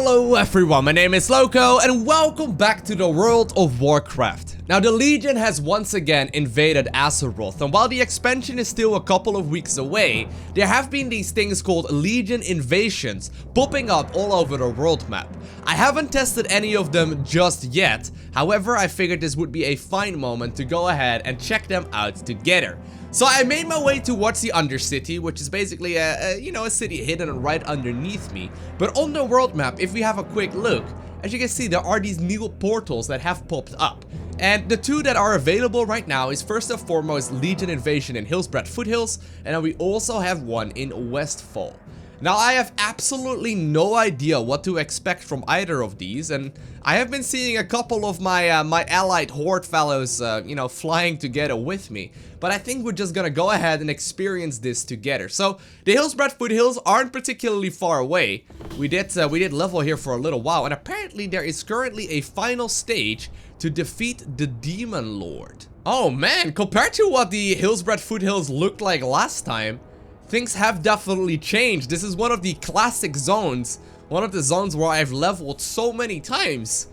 Hello everyone, my name is Loko and welcome back to the World of Warcraft. Now the Legion has once again invaded Azeroth, and while the expansion is still a couple of weeks away, there have been these things called Legion invasions popping up all over the world map. I haven't tested any of them just yet, however I figured this would be a fine moment to go ahead and check them out together. So I made my way towards the Undercity, which is basically a city hidden right underneath me. But on the world map, if we have a quick look, as you can see, there are these new portals that have popped up. And the two that are available right now is first and foremost Legion Invasion in Hillsbrad Foothills, and then we also have one in Westfall. Now I have absolutely no idea what to expect from either of these, and I have been seeing a couple of my my allied Horde fellows, flying together with me. But I think we're just gonna go ahead and experience this together. So the Hillsbrad Foothills aren't particularly far away. We did level here for a little while, and apparently there is currently a final stage to defeat the Demon Lord. Oh man, compared to what the Hillsbrad Foothills looked like last time, things have definitely changed. This is one of the classic zones. One of the zones where I've leveled so many times.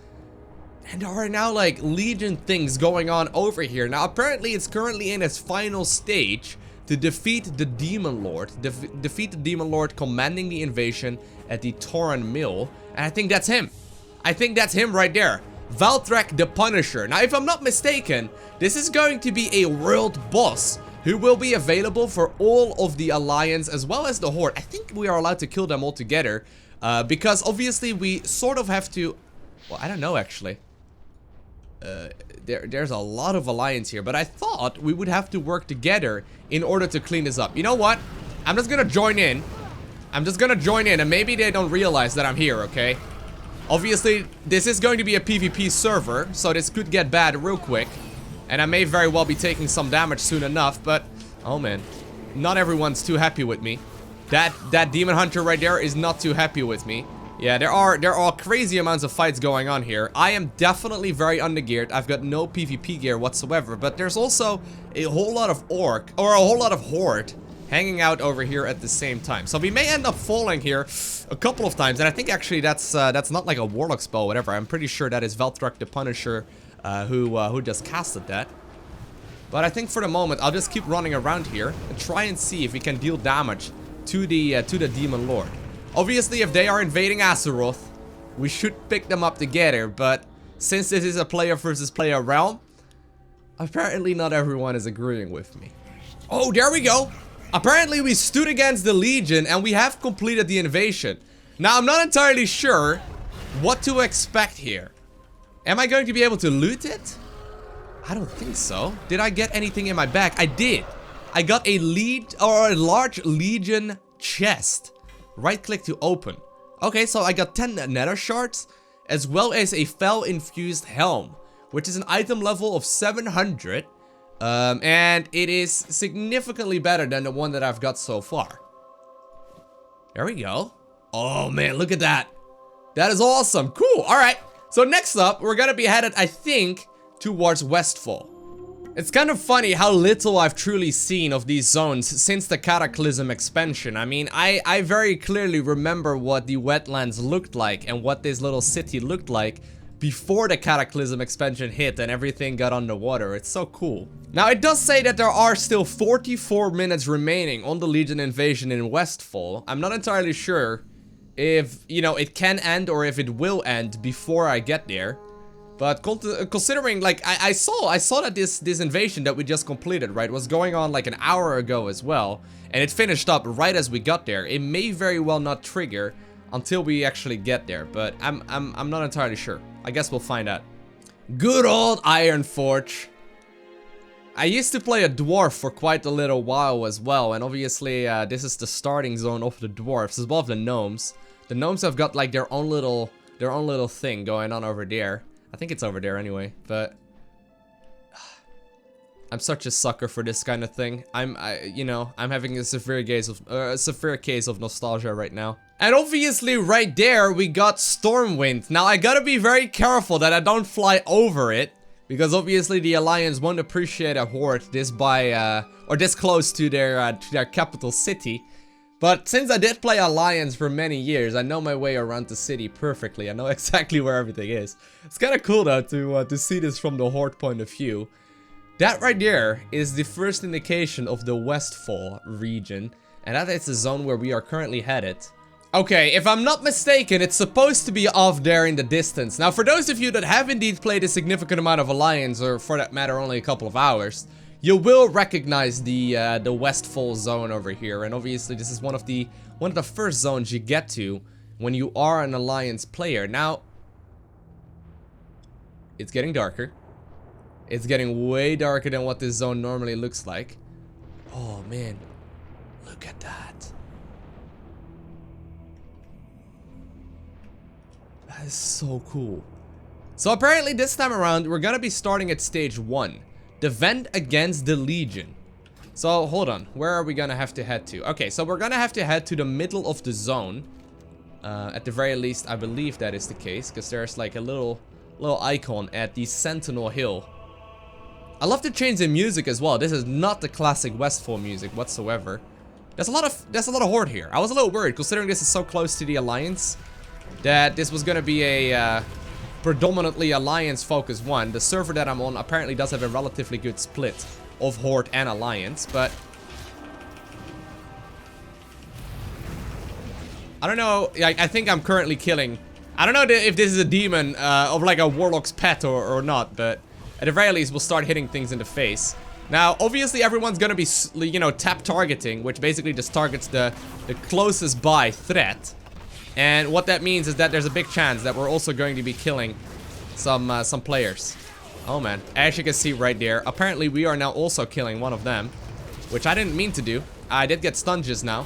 And there are now like Legion things going on over here. Now apparently it's currently in its final stage to defeat the Demon Lord. Defeat the Demon Lord commanding the invasion at the Toran Mill. And I think that's him. I think that's him right there. Valthrek the Punisher. Now if I'm not mistaken, this is going to be a world boss who will be available for all of the Alliance as well as the Horde. I think we are allowed to kill them all together, because obviously we sort of have to... Well, I don't know actually. There's a lot of Alliance here, but I thought we would have to work together in order to clean this up. You know what? I'm just gonna join in. And maybe they don't realize that I'm here, okay? Obviously, this is going to be a PvP server, so this could get bad real quick. And I may very well be taking some damage soon enough, but... Oh man. Not everyone's too happy with me. That Demon Hunter right there is not too happy with me. Yeah, there are crazy amounts of fights going on here. I am definitely very undergeared. I've got no PvP gear whatsoever. But there's also a whole lot of Horde hanging out over here at the same time. So we may end up falling here a couple of times. And I think actually that's not like a Warlock spell or whatever. I'm pretty sure that is Valthrek the Punisher who just casted that. But I think for the moment I'll just keep running around here and try and see if we can deal damage to the Demon Lord. Obviously if they are invading Azeroth, we should pick them up together, but since this is a player versus player realm, apparently not everyone is agreeing with me. Oh, there we go. Apparently we stood against the Legion and we have completed the invasion. Now I'm not entirely sure what to expect here. Am I going to be able to loot it? I don't think so. Did I get anything in my bag? I did. I got a large Legion chest. Right click to open. Okay, so I got 10 nether shards as well as a fel infused helm, which is an item level of 700. And it is significantly better than the one that I've got so far. There we go. Oh man, look at that. That is awesome. Cool. All right. So next up, we're gonna be headed, I think, towards Westfall. It's kind of funny how little I've truly seen of these zones since the Cataclysm expansion. I mean, I very clearly remember what the wetlands looked like and what this little city looked like before the Cataclysm expansion hit and everything got underwater. It's so cool. Now, it does say that there are still 44 minutes remaining on the Legion invasion in Westfall. I'm not entirely sure if, it can end or if it will end before I get there. But considering, like, I saw that this invasion that we just completed, right, was going on like an hour ago as well. And it finished up right as we got there. It may very well not trigger until we actually get there. But I'm not entirely sure. I guess we'll find out. Good old Ironforge. I used to play a dwarf for quite a little while as well. And obviously, this is the starting zone of the dwarves as well as the gnomes. The gnomes have got like their own little thing going on over there. I think it's over there anyway, but I'm such a sucker for this kind of thing. I'm having a severe case of nostalgia right now. And obviously right there we got Stormwind. Now I gotta be very careful that I don't fly over it, because obviously the Alliance won't appreciate a Horde this close to their capital city. But since I did play Alliance for many years, I know my way around the city perfectly. I know exactly where everything is. It's kind of cool though to see this from the Horde point of view. That right there is the first indication of the Westfall region. And that is the zone where we are currently headed. Okay, if I'm not mistaken, it's supposed to be off there in the distance. Now, for those of you that have indeed played a significant amount of Alliance, or for that matter, only a couple of hours, you will recognize the Westfall zone over here. And obviously, this is one of the first zones you get to when you are an Alliance player. Now, it's getting darker. It's getting way darker than what this zone normally looks like. Oh, man. Look at that. That is so cool. So apparently this time around, we're gonna be starting at stage 1. Defend against the Legion. So hold on, where are we gonna have to head to? Okay, so we're gonna have to head to the middle of the zone. At the very least, I believe that is the case, because there's like a little icon at the Sentinel Hill. I love to change the music as well. This is not the classic Westfall music whatsoever. There's a lot of Horde here. I was a little worried, considering this is so close to the Alliance, that this was gonna be a predominantly Alliance focused one. The server that I'm on apparently does have a relatively good split of Horde and Alliance, but I don't know. I think I'm currently killing. I don't know if this is a demon of like a warlock's pet or not, but at the very least, we'll start hitting things in the face. Now, obviously, everyone's gonna be, you know, tap targeting, which basically just targets the closest by threat. And what that means is that there's a big chance that we're also going to be killing some players. Oh man, as you can see right there, apparently we are now also killing one of them, which I didn't mean to do. I did get stunned just now.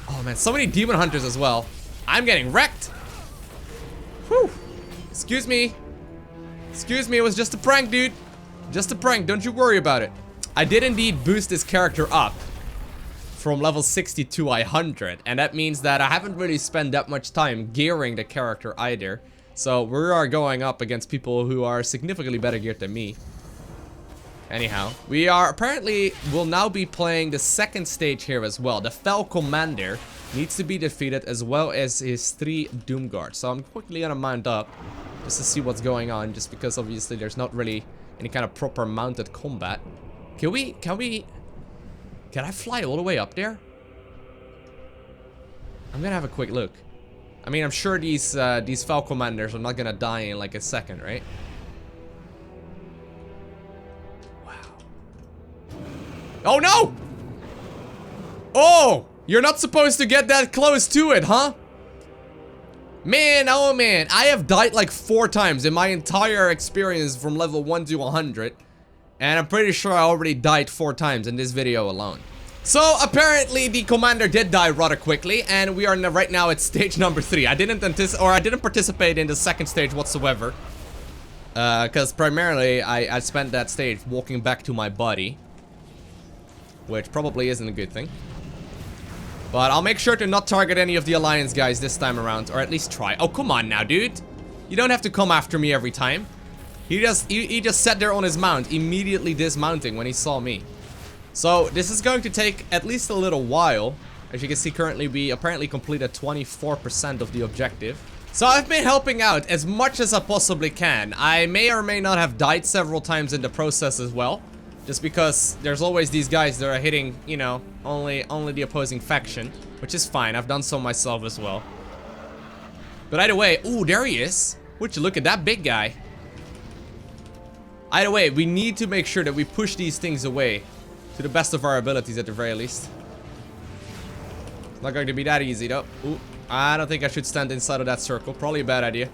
Oh man, so many demon hunters as well. I'm getting wrecked. Whew. Excuse me. Excuse me, it was just a prank, dude. Just a prank, don't you worry about it. I did indeed boost this character up from level 60 to 100, and that means that I haven't really spent that much time gearing the character either. So we are going up against people who are significantly better geared than me. Anyhow, we are apparently will now be playing the second stage here as well. The Fell Commander needs to be defeated, as well as his 3 Doom Guards. So I'm quickly gonna mount up just to see what's going on, just because obviously there's not really any kind of proper mounted combat. Can I fly all the way up there? I'm gonna have a quick look. I mean, I'm sure these Fell Commanders are not gonna die in like a second, right? Wow. Oh no! Oh! You're not supposed to get that close to it, huh? Man, oh man, I have died like 4 times in my entire experience from level 1 to 100. And I'm pretty sure I already died 4 times in this video alone. So apparently the commander did die rather quickly, and we are right now at stage number 3. I didn't participate in the second stage whatsoever. Because primarily I spent that stage walking back to my body, which probably isn't a good thing. But I'll make sure to not target any of the Alliance guys this time around, or at least try. Oh, come on now, dude. You don't have to come after me every time. He just sat there on his mount, immediately dismounting when he saw me. So this is going to take at least a little while. As you can see, currently we apparently completed 24% of the objective. So I've been helping out as much as I possibly can. I may or may not have died several times in the process as well, just because there's always these guys that are hitting, you know, only the opposing faction, which is fine. I've done so myself as well. But either way, ooh, there he is. Would you look at that big guy? Either way, we need to make sure that we push these things away to the best of our abilities at the very least. It's not going to be that easy though. Ooh, I don't think I should stand inside of that circle. Probably a bad idea.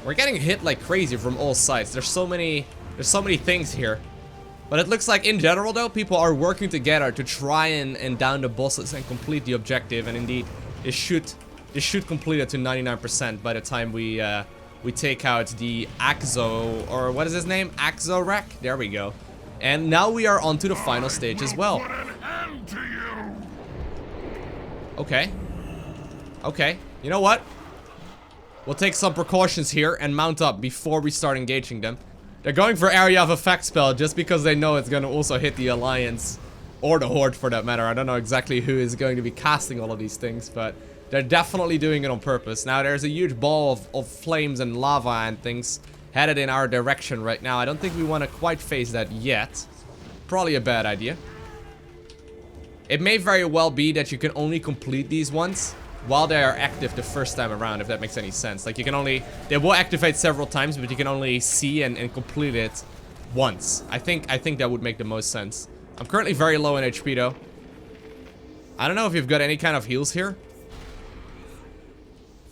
We're getting hit like crazy from all sides. There's so many things here. But it looks like in general though, people are working together to try and down the bosses and complete the objective. And indeed, this should complete it to 99% by the time we take out the Axo, or what is his name? Axorek? There we go. And now we are on to the final stage as well. Okay. Okay. You know what? We'll take some precautions here and mount up before we start engaging them. They're going for Area of Effect spell just because they know it's gonna also hit the Alliance. Or the Horde, for that matter. I don't know exactly who is going to be casting all of these things, but they're definitely doing it on purpose. Now, there's a huge ball of flames and lava and things headed in our direction right now. I don't think we want to quite face that yet. Probably a bad idea. It may very well be that you can only complete these ones while they are active the first time around, if that makes any sense. Like, you can only... They will activate several times, but you can only see and complete it once. I think that would make the most sense. I'm currently very low in HP, though. I don't know if you've got any kind of heals here.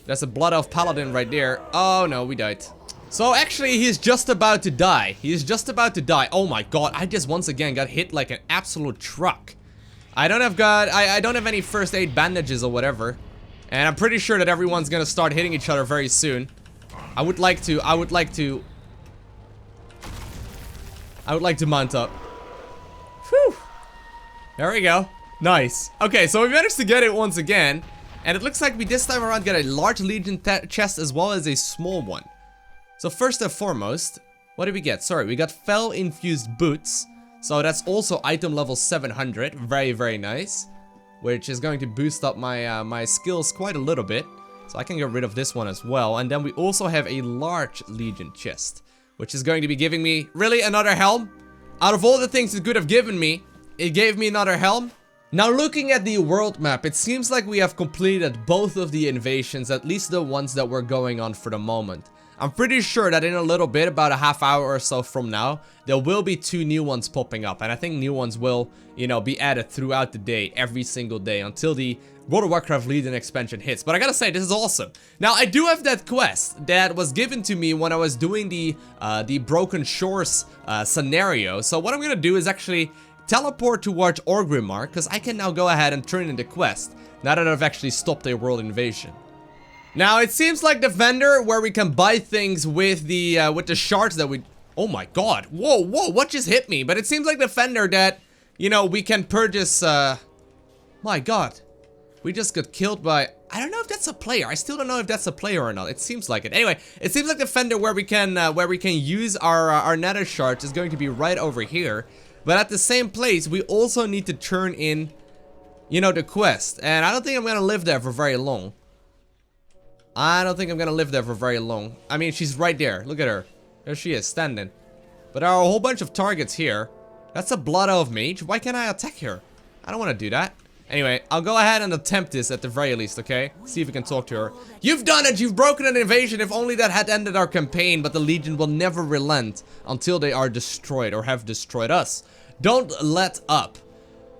There's a Blood Elf Paladin right there. Oh, no, we died. So, actually, he's just about to die. He's just about to die. Oh, my God. I just once again got hit like an absolute truck. I don't have any first aid bandages or whatever. And I'm pretty sure that everyone's gonna start hitting each other very soon. I would like to mount up. Whew. There we go. Nice. Okay, so we managed to get it once again. And it looks like we this time around got a large Legion chest as well as a small one. So first and foremost, what did we get? Sorry, we got Fel Infused Boots. So that's also item level 700. Very, very nice. Which is going to boost up my my skills quite a little bit. So I can get rid of this one as well. And then we also have a large Legion chest, which is going to be giving me, really, another helm? Out of all the things it could have given me, it gave me another helm? Now, looking at the world map, it seems like we have completed both of the invasions, at least the ones that were going on for the moment. I'm pretty sure that in a little bit, about a half hour or so from now, there will be 2 new ones popping up. And I think new ones will, you know, be added throughout the day, every single day, until the World of Warcraft Legion expansion hits. But I gotta say, this is awesome. Now, I do have that quest that was given to me when I was doing the Broken Shores scenario. So what I'm gonna do is actually teleport towards Orgrimmar, because I can now go ahead and turn in the quest, now that I've actually stopped a world invasion. Now, it seems like the vendor where we can buy things with the shards that we... Oh my god. Whoa, whoa, what just hit me? But it seems like the vendor that, you know, we can purchase, My god. We just got killed by... I don't know if that's a player. I still don't know if that's a player or not. It seems like it. Anyway, it seems like the vendor where we can use our nether shards is going to be right over here. But at the same place, we also need to turn in, you know, the quest. And I don't think I'm gonna live there for very long. I don't think I'm gonna live there for very long. I mean, she's right there. Look at her. There she is, standing. But there are a whole bunch of targets here. That's a Blood Elf Mage. Why can't I attack her? I don't want to do that. Anyway, I'll go ahead and attempt this at the very least, okay? See if we can talk to her. You've done it! You've broken an invasion! If only that had ended our campaign, but the Legion will never relent until they are destroyed or have destroyed us. Don't let up.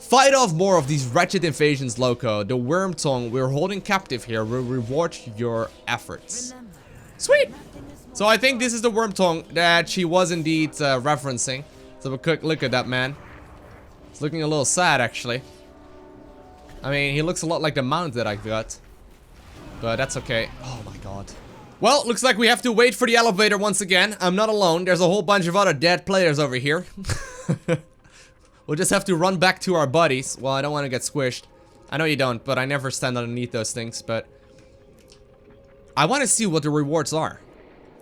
Fight off more of these wretched invasions, Lowko. The Worm Tongue we're holding captive here will reward your efforts. Sweet! So I think this is the Worm Tongue that she was indeed referencing. Let's have a quick look at that man. It's looking a little sad, actually. I mean, he looks a lot like the mount that I got. But that's okay. Oh my god. Well, looks like we have to wait for the elevator once again. I'm not alone. There's a whole bunch of other dead players over here. We'll just have to run back to our buddies. Well, I don't want to get squished. I know you don't, but I never stand underneath those things, but... I want to see what the rewards are.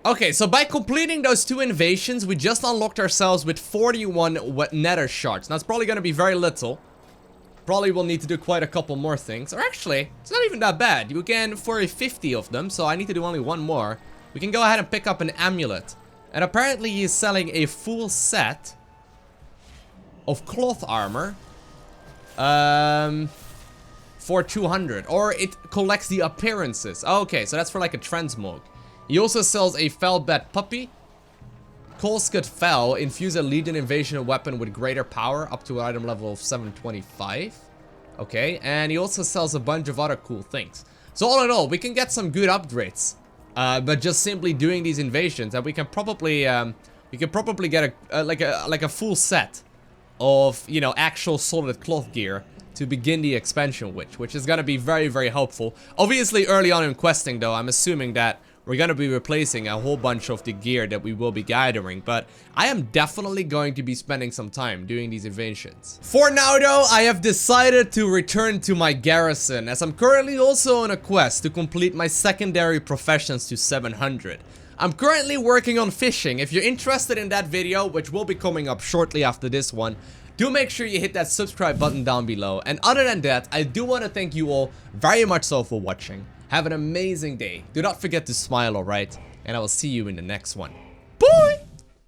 Okay, so by completing those 2 invasions, we just unlocked ourselves with 41 nether shards. Now, it's probably going to be very little. Probably will need to do quite a couple more things. Or actually, it's not even that bad. You can, for 50 of them, so I need to do only 1 more. We can go ahead and pick up an amulet. And apparently he's selling a full set of cloth armor for 200, or it collects the appearances. Okay, so that's for like a transmog. He also sells a Felbat puppy. Colescut Fel, infuse a Legion invasion weapon with greater power up to an item level of 725. Okay, and he also sells a bunch of other cool things. So all in all, we can get some good upgrades, but just simply doing these invasions, and we can probably get a full set of, you know, actual solid cloth gear to begin the expansion with, which is gonna be very, very helpful. Obviously, early on in questing, though, I'm assuming that we're gonna be replacing a whole bunch of the gear that we will be gathering, but I am definitely going to be spending some time doing these invasions. For now, though, I have decided to return to my garrison, as I'm currently also on a quest to complete my secondary professions to 700. I'm currently working on fishing. If you're interested in that video, which will be coming up shortly after this one, do make sure you hit that subscribe button down below. And other than that, I do want to thank you all very much so for watching. Have an amazing day. Do not forget to smile, alright? And I will see you in the next one. Bye!